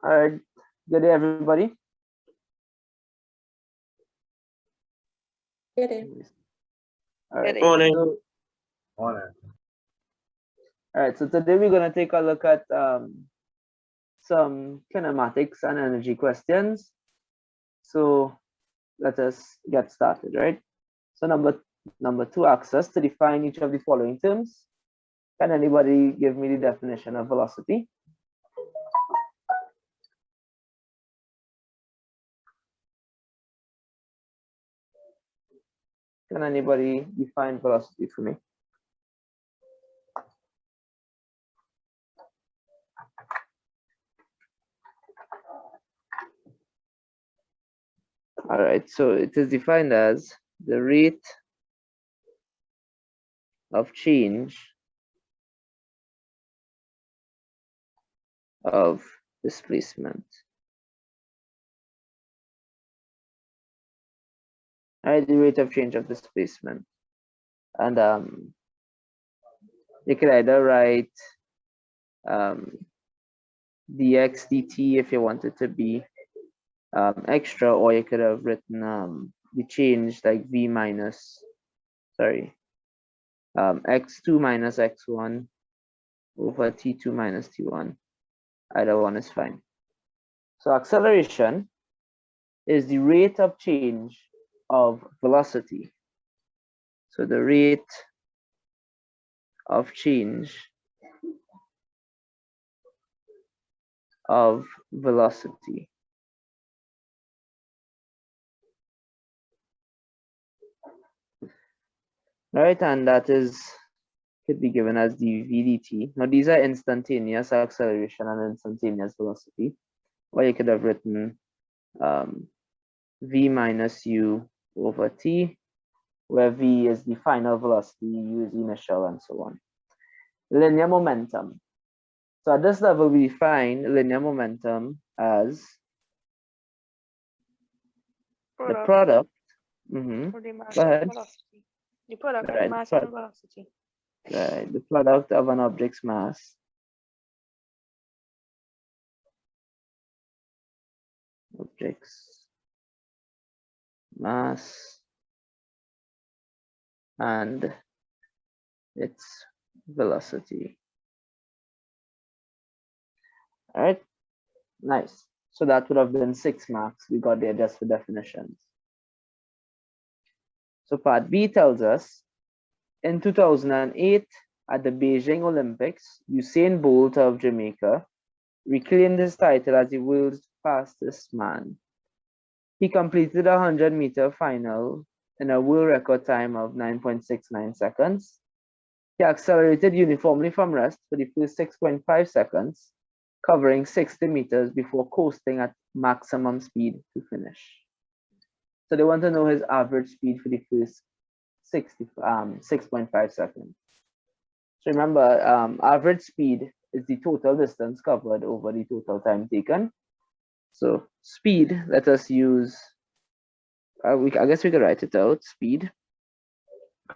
All right. Good day, everybody. Good day. All right. Morning. So today we're going to take a look at some kinematics and energy questions. So let us get started, right? So number two asks us to define each of the following terms. Can anybody give me the definition of velocity? Can anybody define velocity for me? All right, so it is defined as the rate of change of displacement. All right, the rate of change of displacement. And you could either write dx dt if you want it to be extra, or you could have written the change like v minus, x2 minus x1 over t2 minus t1. Either one is fine. So acceleration is the rate of change of velocity. So the rate of change of velocity. Right, and that could be given as dv dt. Now these are instantaneous acceleration and instantaneous velocity. Or you could have written v minus u over t, where v is the final velocity, u is initial, and so on. Linear momentum. So at this level, we define linear momentum as the product. Or the mass Go ahead. and velocity. The product of Right, mass and velocity. Right, the product of an object's mass and its velocity. All right, nice. So that would have been 6 marks we got there just for definitions. So part B tells us, in 2008 at the Beijing Olympics, Usain Bolt of Jamaica reclaimed his title as the world's fastest man. He completed a 100-meter final in a world record time of 9.69 seconds. He accelerated uniformly from rest for the first 6.5 seconds, covering 60 meters before coasting at maximum speed to finish. So they want to know his average speed for the first 6.5 seconds. So remember, average speed is the total distance covered over the total time taken. So speed, let us use, I guess we could write it out, speed.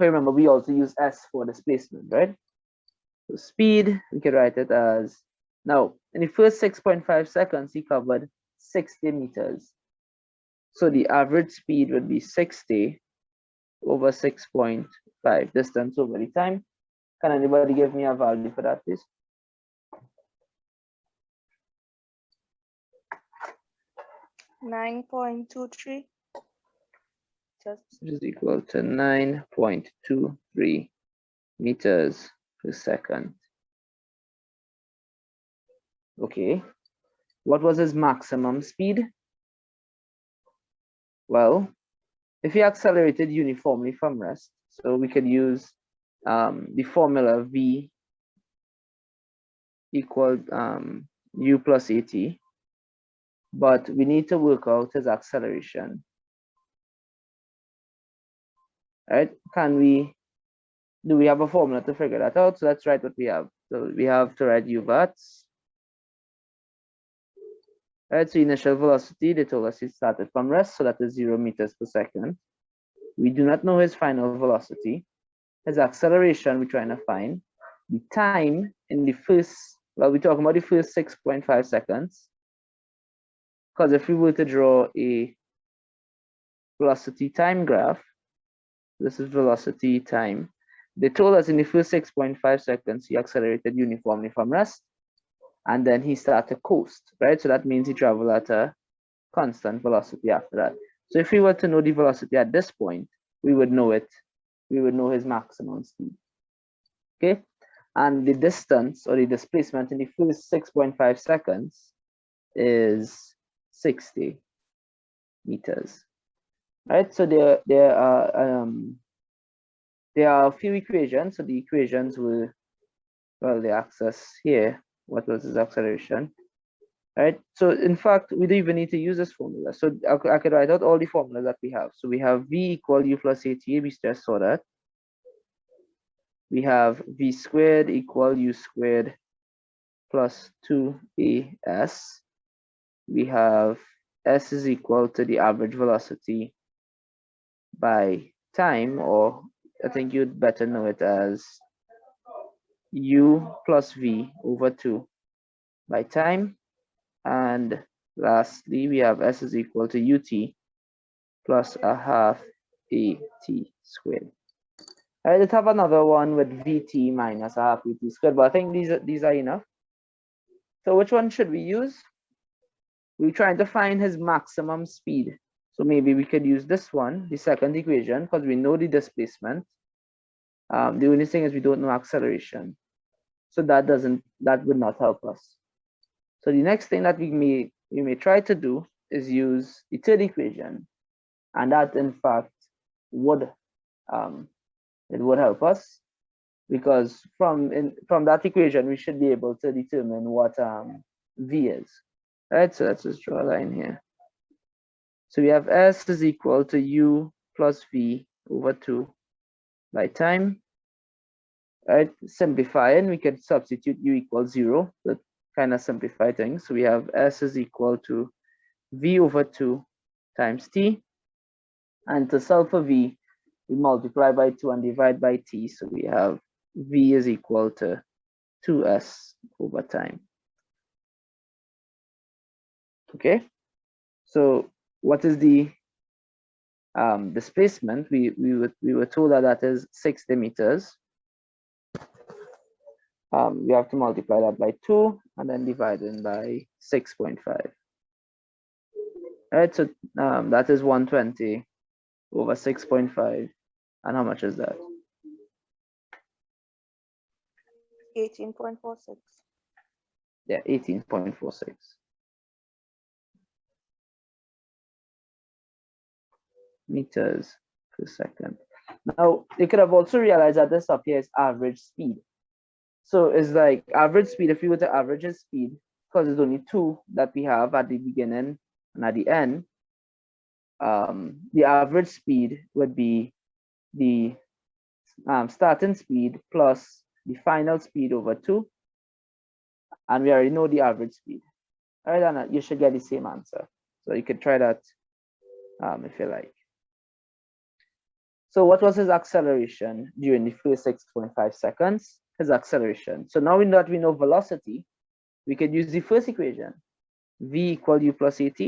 Remember, we also use s for displacement, right? So speed, we can write it as, now, in the first 6.5 seconds, he covered 60 meters. So the average speed would be 60 over 6.5, distance over the time. Can anybody give me a value for that, please? $9.23. Which is equal to 9.23 meters per second. Okay, what was his maximum speed? Well, if he accelerated uniformly from rest, so we could use the formula V equal U plus AT, but we need to work out his acceleration. Right? Do we have a formula to figure that out? So let's write what we have. So we have to write U vats. Right, so initial velocity, they told us he started from rest, so that is 0 meters per second. We do not know his final velocity. His acceleration, we're trying to find. The time in the first, well, we're talking about the first 6.5 seconds. Because if we were to draw a velocity time graph, this is velocity time. They told us in the first 6.5 seconds, he accelerated uniformly from rest, and then he started to coast, right? So that means he traveled at a constant velocity after that. So if we were to know the velocity at this point, we would know it. We would know his maximum speed, okay? And the distance or the displacement in the first 6.5 seconds is 60 meters, right? So there are a few equations. So the equations will, well, the axis here, what was his acceleration, right? So in fact, we don't even need to use this formula. So I could write out all the formulas that we have. So we have V equal U plus AT, we just saw that. We have V squared equal U squared plus 2AS. We have S is equal to the average velocity by time, or I think you'd better know it as U plus V over 2 by time. And lastly, we have S is equal to UT plus a half AT squared. Let's have another one with VT minus a half AT squared, but I think these are enough. So which one should we use? We're trying to find his maximum speed. So maybe we could use this one, the second equation, because we know the displacement. The only thing is we don't know acceleration. So that would not help us. So the next thing that we may try to do is use the third equation, and that in fact would it would help us, because from that equation we should be able to determine what V is. Right, so let's just draw a line here. So we have S is equal to U plus V over 2 by time. Right, simplifying, we can substitute U equals 0. That kind of simplify things. So we have S is equal to V over 2 times T. And to solve for V, we multiply by 2 and divide by T. So we have V is equal to 2S over time. Okay, so what is the displacement? We were told that is 60 meters. We have to multiply that by 2 and then divide it by 6.5. All right, so that is 120 over 6.5. And how much is that? 18.46. Yeah, 18.46. meters per second. Now, you could have also realized that this up here is average speed. So it's like average speed, if you were to average his speed, because there's only 2 that we have at the beginning and at the end, the average speed would be the starting speed plus the final speed over 2. And we already know the average speed. All right, and you should get the same answer. So you could try that if you like. So what was his acceleration during the first 6.5 seconds? His acceleration. So now that we know velocity, we could use the first equation. V equal U plus AT.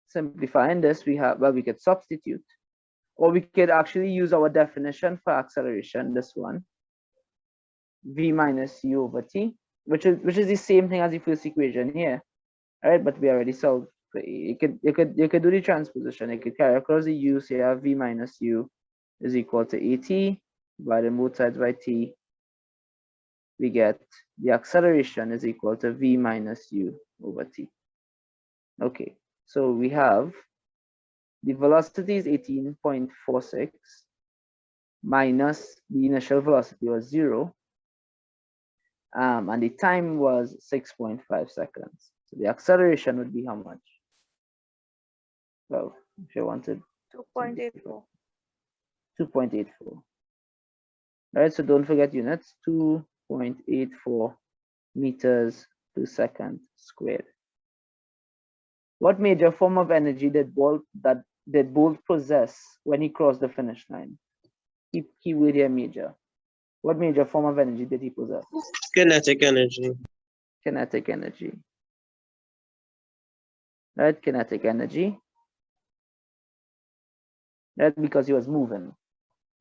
Simplifying this, we could substitute, or we could actually use our definition for acceleration, this one. V minus U over T, which is the same thing as the first equation here. All right, but we already solved. You could do the transposition. You could carry across the U, so you have V minus U is equal to AT, divided both sides by T. We get the acceleration is equal to V minus U over T. Okay, so we have the velocity is 18.46 minus the initial velocity was 0, and the time was 6.5 seconds. So the acceleration would be how much? Well, if you wanted 2.84. 2.84. All right, so don't forget units. 2.84 meters per second squared. What major form of energy did Bolt possess when he crossed the finish line? Keyword here, major. What major form of energy did he possess? Kinetic energy. kinetic energy. Right, kinetic energy. Right, because he was moving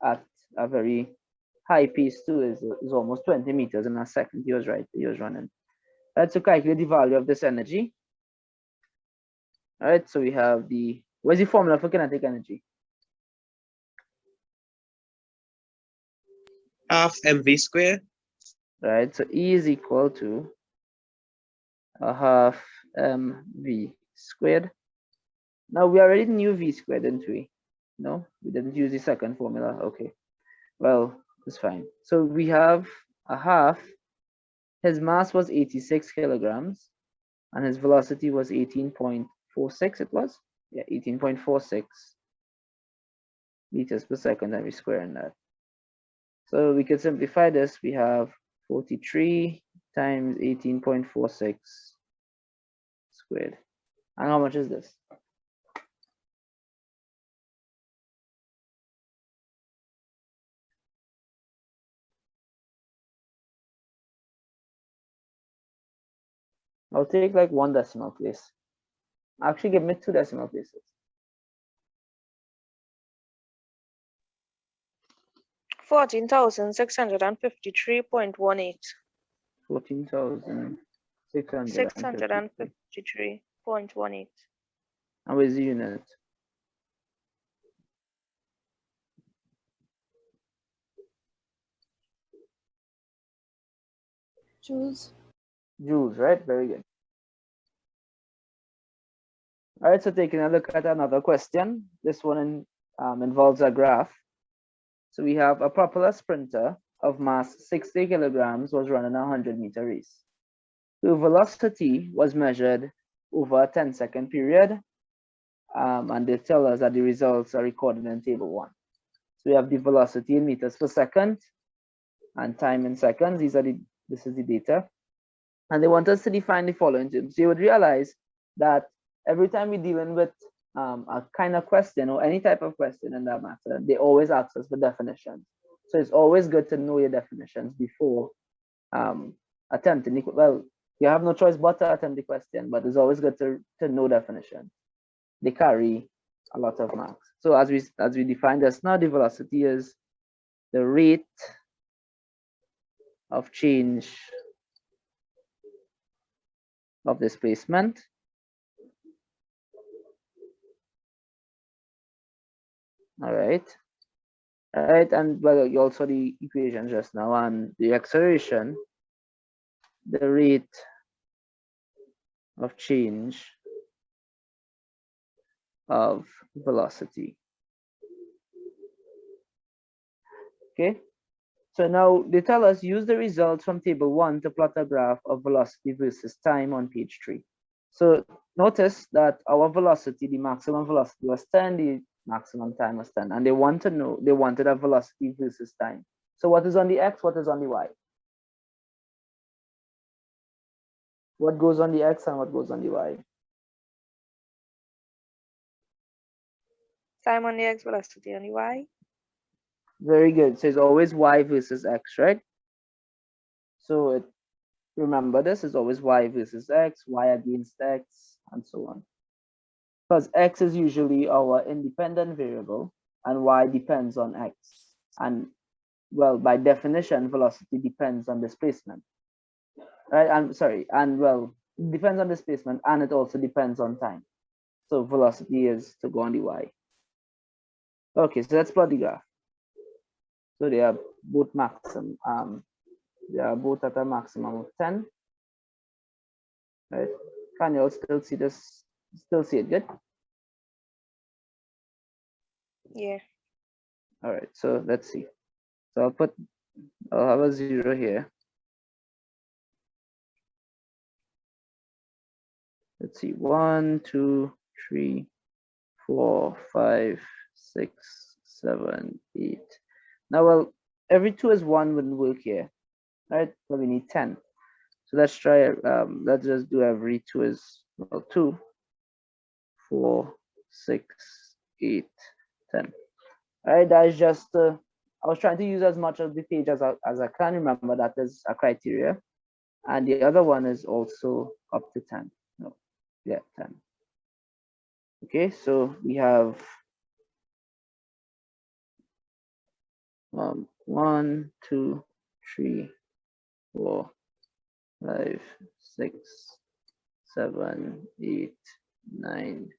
at a very high pace too, is almost 20 meters in a second. He was running. Right, so calculate the value of this energy. All right, so we have where's the formula for kinetic energy? Half mv squared. Right, so E is equal to a half mv squared. Now we already knew v squared, didn't we? No, we didn't use the second formula. Okay, well, it's fine. So we have a half. His mass was 86 kilograms, and his velocity was 18.46. It was, yeah, 18.46 meters per second, and we're squaring that. So we can simplify this. We have 43 times 18.46 squared. And how much is this? I'll take like one decimal place. Actually, give me 2 decimal places. 14,653.18. 14,653. 653.18. And where's the unit? Joules. Joules, right? Very good. All right, so taking a look at another question. This one involves a graph. So we have a popular sprinter of mass 60 kilograms was running a 100-meter race. The velocity was measured over a 10-second period, and they tell us that the results are recorded in table 1. So we have the velocity in meters per second and time in seconds. This is the data. And they want us to define the following terms. So you would realize that every time we're dealing with a kind of question or any type of question in that matter, they always ask us for definitions. So it's always good to know your definitions before attempting. Well, you have no choice but to attempt the question, but it's always good to know definitions. They carry a lot of marks. So as we define this now, the velocity is the rate of change of displacement all right, and well, you also the equation just now, and the acceleration, the rate of change of velocity. Okay, so now they tell us use the results from table 1 to plot a graph of velocity versus time on page 3. So notice that our velocity, the maximum velocity was 10, the maximum time was 10, and they wanted a velocity versus time. So what is on the x, what is on the y? What goes on the x and what goes on the y? Time on the x, velocity on the y. Very good. So it's always y versus x, right? So remember, this is always y versus x, y against x, and so on. Because x is usually our independent variable and y depends on x. And well, by definition, velocity depends on displacement. Right? And well, it depends on displacement and it also depends on time. So velocity is to go on the y. Okay, so let's plot the graph. So they are both maximum. They are both at a maximum of 10. Right? Can you all still see this? Still see it good? Yeah. All right, so let's see. So I'll have a 0 here. Let's see, 1, 2, 3, 4, 5, 6, 7, 8. Now, well, every 2 is 1 wouldn't work here, right? So we need 10. So let's try, let's just do every 2 is, well, 2, 4, 6, 8, 10. All right, that is just, I was trying to use as much of the page as I can. Remember, that is a criteria. and the other one is also up to 10. No, yeah, 10. Okay, so we have 1, 2, 3, 4, 5, 6, 7, 8, 9,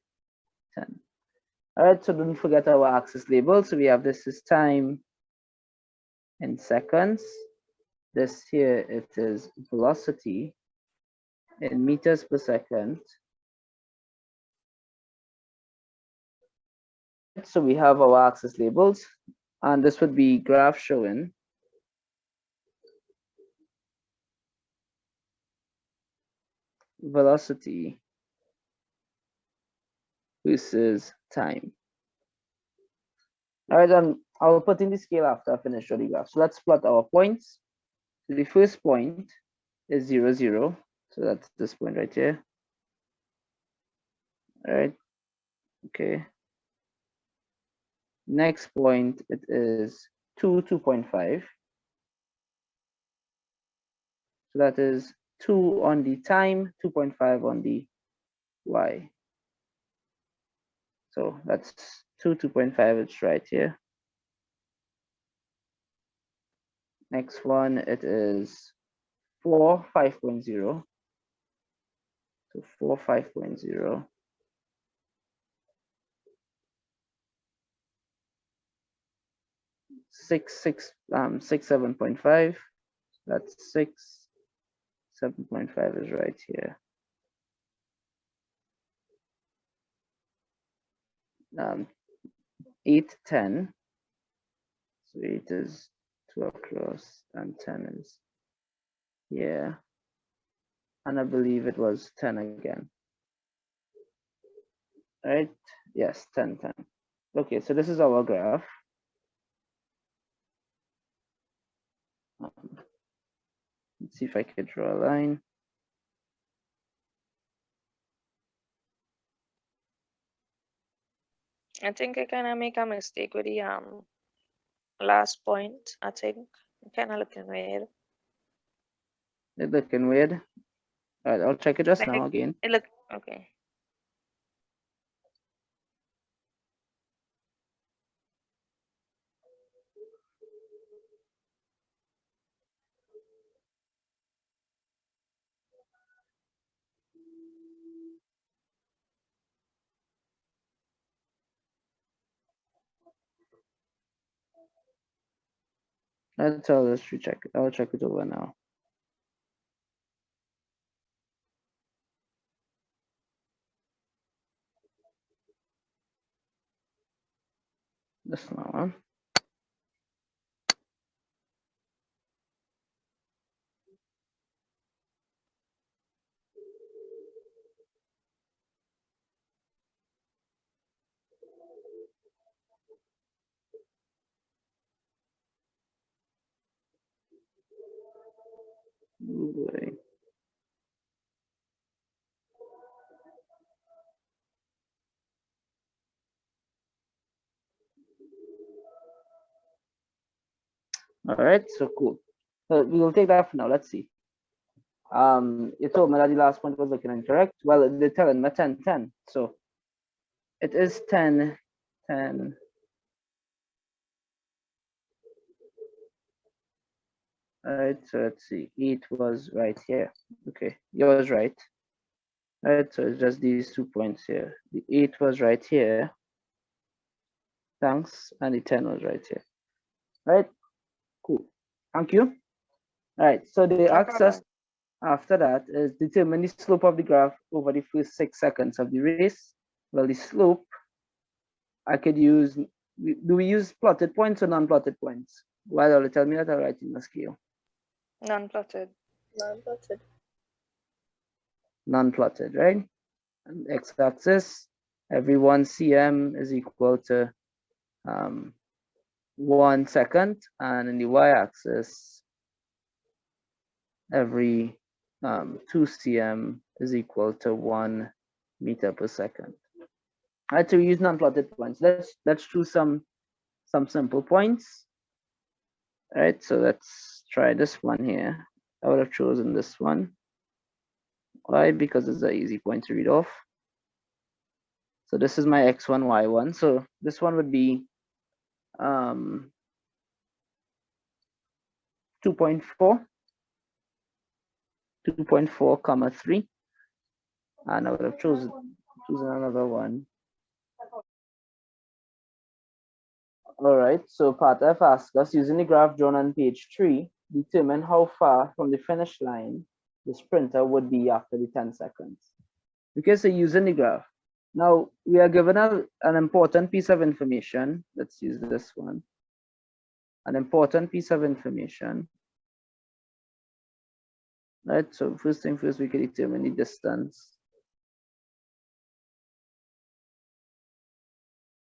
10. All right, so don't forget our axis label. So we have this is time in seconds. This here, it is velocity in meters per second. So we have our axis labels, and this would be graph showing velocity versus time. All right, I'll put in the scale after I finish the graph. So let's plot our points. So the first point is 0, 0. So that's this point right here. All right, okay. Next point, it is 2, 2.5. So that is 2 on the time, 2.5 on the y. So that's 2, 2.5, it's right here. Next one, it is 4, 5.0. So 4, 5.0. 6, 7.5. That's 6, 7.5 is right here. 8, 10. So 8 is 2 across and 10 is here. And I believe it was 10 again. Right? Yes, 10, 10. Okay, so this is our graph. Let's see if I could draw a line. I think I kind of make a mistake with the last point. I think I'm kind of looking weird. It's looking weird. All right, I'll check it just Like, now again. it look okay. Let's recheck it. I'll check it over now. Just now, huh? Oh boy. All right, so cool. So we will take that for now. Let's see. You told me that the last point was looking incorrect. Well, they're telling me 10, 10. So it is 10, 10. All right, so let's see. 8 was right here. Okay, yours right. All right, so it's just these 2 points here. The 8 was right here. Thanks. And the 10 was right here. All right, cool. Thank you. All right, so the No axis problem. after that is determine the slope of the graph over the first 6 seconds of the race. Well, the slope, I could use, do we use plotted points or non-plotted points? Well, tell me that I'll write in the scale. Non-plotted. Non-plotted. Non-plotted, right? And x-axis, every 1 cm is equal to 1 second, and in the y-axis, every 2 cm is equal to 1 meter per second. All right, so we use non-plotted points. Let's choose some simple points. All right, so let's try this one here. I would have chosen this one. Why? Because it's an easy point to read off. So this is my x1, y1. So this one would be 2.4, 2.4, comma 3. And I would have chosen another one. All right, so part F asks us, using the graph drawn on page 3, determine how far from the finish line the sprinter would be after the 10 seconds. Okay, so using the graph. Now, we are given an important piece of information. Let's use this one. An important piece of information. Right, so first thing first, we can determine the distance.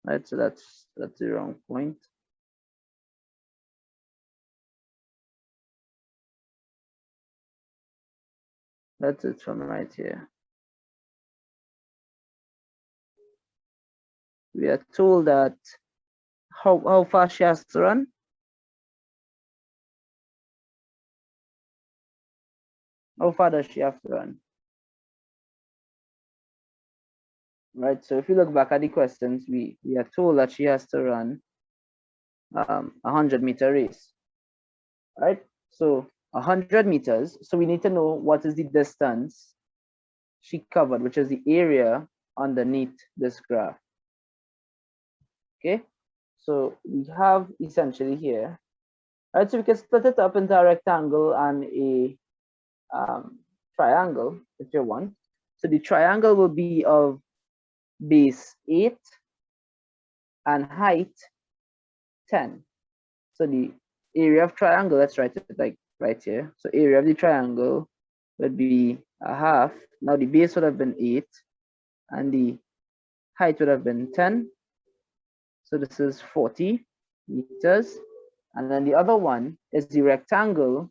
Right, so that's the wrong point. That's it from right here. We are told that how fast she has to run. How far does she have to run? Right, so if you look back at the questions, we are told that she has to run 100-meter race. Right, so 100 meters. So we need to know what is the distance she covered, which is the area underneath this graph. Okay, so we have essentially here. Right, so we can split it up into a rectangle and a triangle if you want. So the triangle will be of base 8 and height 10. So the area of triangle, let's write it like right here. So area of the triangle would be a half. Now the base would have been 8 and the height would have been 10. So this is 40 meters. And then the other one is the rectangle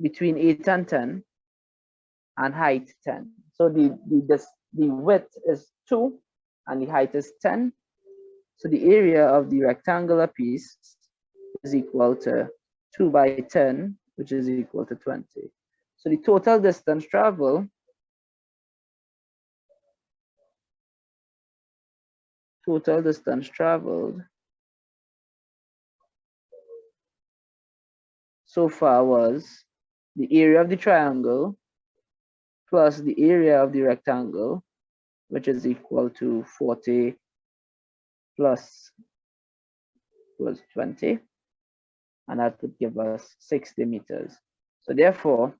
between 8 and 10 and height 10. So the width is 2 and the height is 10. So the area of the rectangular piece is equal to 2 by 10, which is equal to 20. So the total distance traveled so far was the area of the triangle plus the area of the rectangle, which is equal to 40 plus 20, and that would give us 60 meters. So therefore,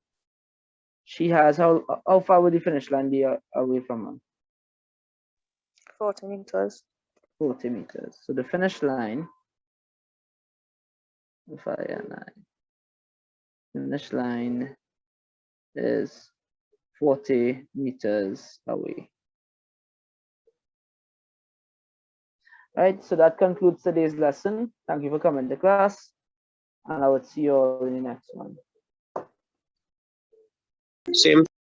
she has, how far would the finish line be away from her? 40 meters. 40 meters. So the finish line, finish line is 40 meters away. Right, so that concludes today's lesson. Thank you for coming to class, and I will see you all in the next one. Same.